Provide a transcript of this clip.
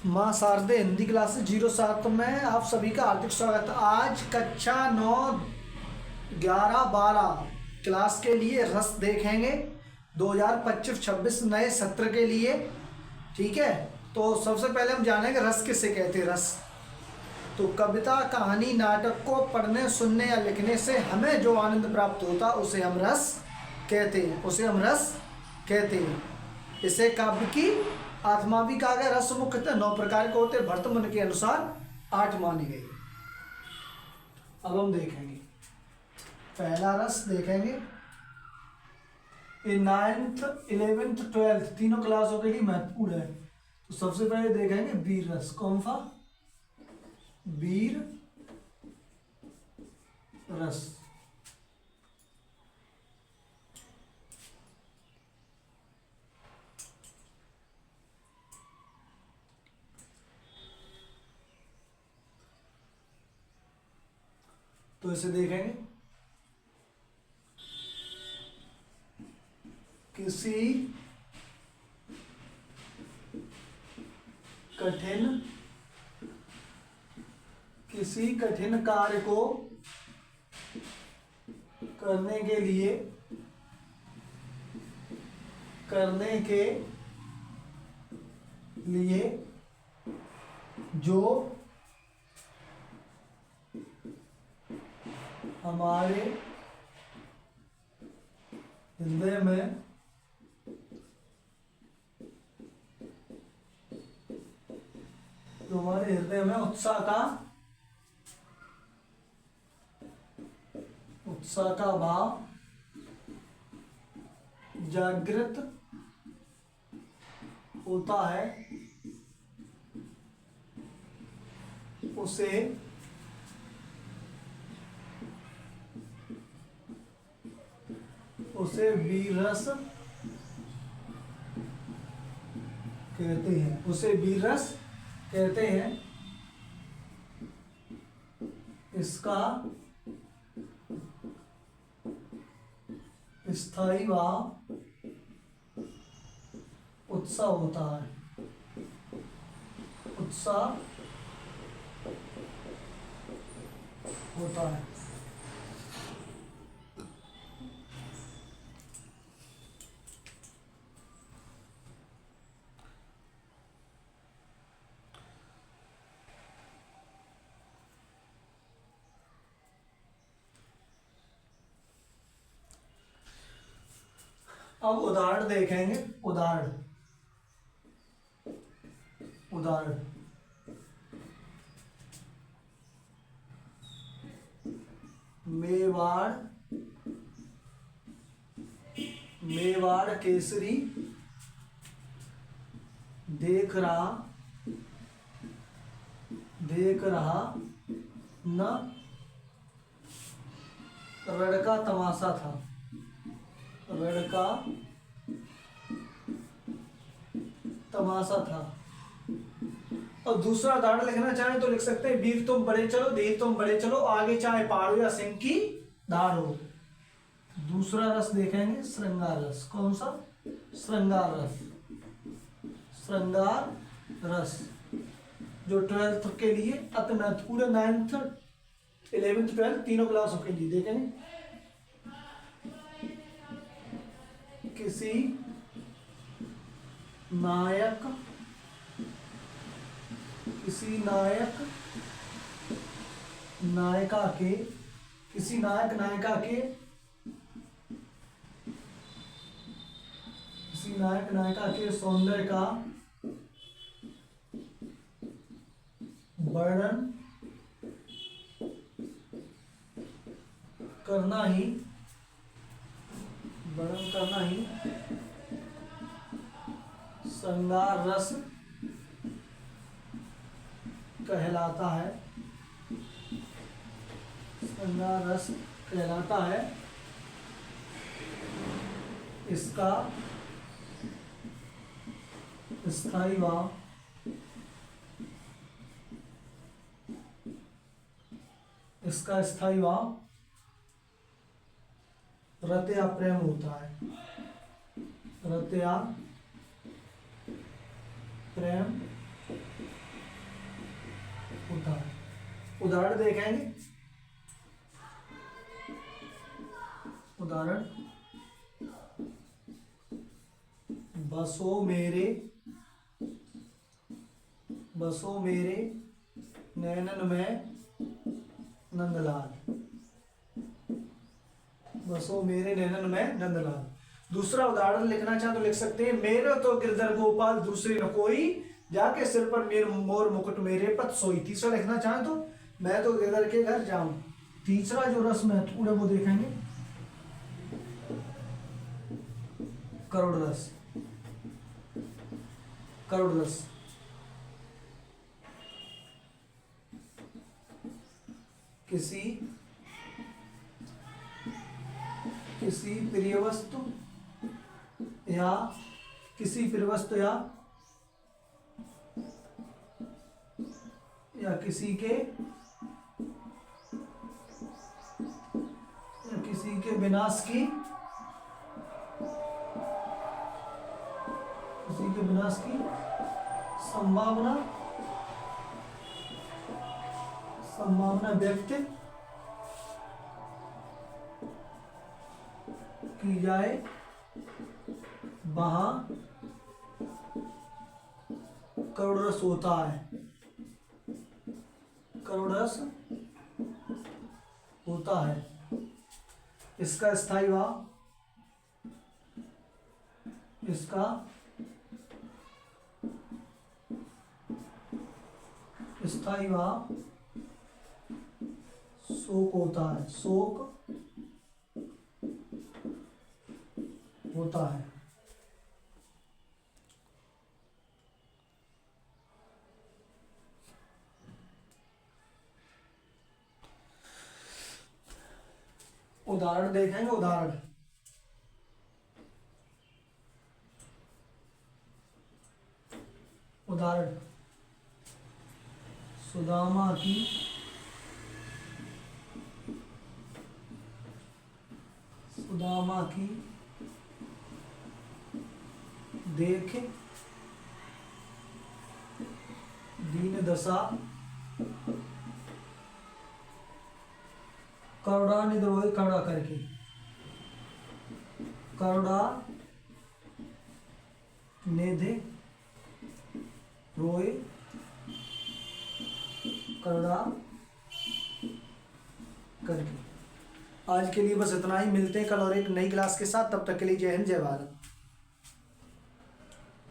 माँ शारदे हिंदी क्लास 07 में आप सभी का हार्दिक स्वागत है। आज कक्षा 9, 11, 12 क्लास के लिए रस देखेंगे 2025-26 नए सत्र के लिए। ठीक है, तो सबसे पहले हम जानेंगे रस किसे कहते हैं। रस तो कविता, कहानी, नाटक को पढ़ने, सुनने या लिखने से हमें जो आनंद प्राप्त होता उसे हम रस कहते हैं। इसे काव्य की आत्मा भी कहा गया। रस मुख्यतः 9 प्रकार के होते, भर्तमुनि के अनुसार 8 माने गए। अब हम देखेंगे पहला रस देखेंगे। ये 9th, 11th, 12th तीनों क्लासों के लिए महत्वपूर्ण है। तो सबसे पहले देखेंगे वीर रस। कौन सा? वीर रस। तो इसे देखेंगे, किसी कठिन कार्य को करने के लिए जो हमारे हृदय में उत्साह का भाव जागृत होता है, उसे वीर रस कहते हैं। इसका स्थायी भाव उत्साह होता है। अब उदाहरण देखेंगे। उदाहरण मेवाड़ केसरी देख रहा न रण तमाशा था। और दूसरा उदाहरण लिखना चाहें तो लिख सकते हैं, वीर तुम बड़े चलो, धीर तुम बड़े चलो, आगे चाहे पहाड़ या सिंह की धार हो। दूसरा रस देखेंगे श्रृंगार रस। कौन सा? श्रृंगार रस जो 12th के लिए अति महत्वपूर्ण, 9th, 11th, 12th तीनों क्लासों के लिए देखेंगे। किसी नायक नायिका के सौंदर्य का वर्णन करना ही श्रृंगार रस कहलाता है। इसका स्थायी भाव रत या प्रेम होता है। रत या प्रेम उदाहरण देखेंगे। उदाहरण, बसो मेरे नैनन में नंदलाल। बसो मेरे नैनन में नंदलाल। दूसरा उदाहरण लिखना चाहे तो लिख सकते हैं, मेरे तो गिरधर गोपाल दूसरी न कोई, जाके सिर पर मेरे मोर मुकुट मेरे पत सोई। तीसरा लिखना चाहे तो, मैं तो गिरधर के घर जाऊं। तीसरा जो रस महत्वपूर्ण है वो देखेंगे, करुण रस। करुण रस किसी प्रिय वस्तु या किसी के विनाश की संभावना व्यक्त की जाए, वहां करुण रस होता है। करुण रस होता है। इसका स्थायी भाव, शोक होता है। शोक होता है। उदाहरण देखेंगे। उदाहरण, सुदामा की देख दीन दशा, करुणा निधि रोए करुणा करके। करुणा निधि रोए करुणा करके। आज के लिए बस इतना ही, मिलते हैं कल और एक नई क्लास के साथ। तब तक के लिए जय हिंद, जय भारत।